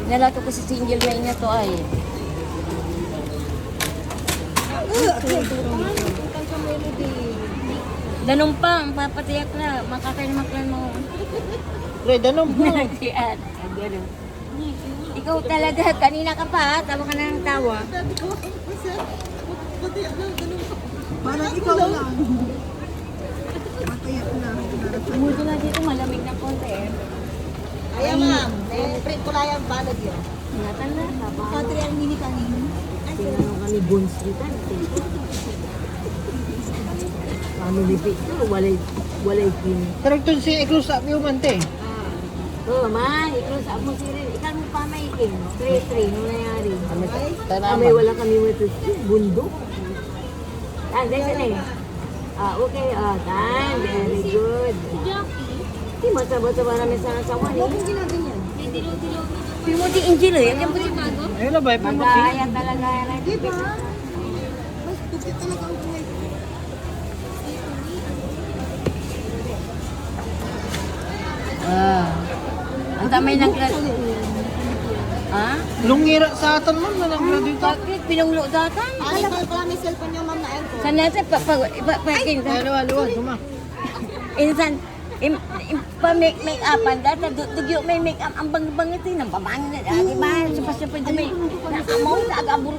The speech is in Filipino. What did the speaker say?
Nalato ko si single na ina to ay. Danong pa, ang papatiyak na. Makakalimaklan mo. Pre, danom mo. Nagsiyan. Ganun. Ikaw talaga, kanina ka pa ha, tawa ka na ng tawa. Parang ikaw lang. Matayak na. Umuto na dito, malamig na konti eh. Ayan ma'am, print ko lang yung balad yun. Natanda ka ba? Patri ang mini kanin. Tinanong kami bones dito. Family picture, walay kin. Pero ito si i-close up yung man, te. Oo, man, i-close up mo si Rin. Ikaw mo pa may kin. 3-3, nung nangyari. Kami Tanaman. wala kami with bundok. Ah, dahil na eh. Ah, okay, tan, very good. Di masaba-saba namin sa nasawa ni. Pimuti Angelo, yan yung puti bago. Ayun na ba, pamuti? Magkaya talaga yan. Diba? Mas dukit talaga ang buhay ko. Ah. Ang tamay ng grad. Ha? Lungira sa atin mo na nag-graduate ako. Bakit? Pinunglo datan? Alam ko pala may cellphone yung ma'am na ko. Sana sa pakin. Halo-halo, suma. Insan, make upan data dugyo may make up ang bang-bangit ng pamangin na di ba? Supas-supas may na amaw sa agaburo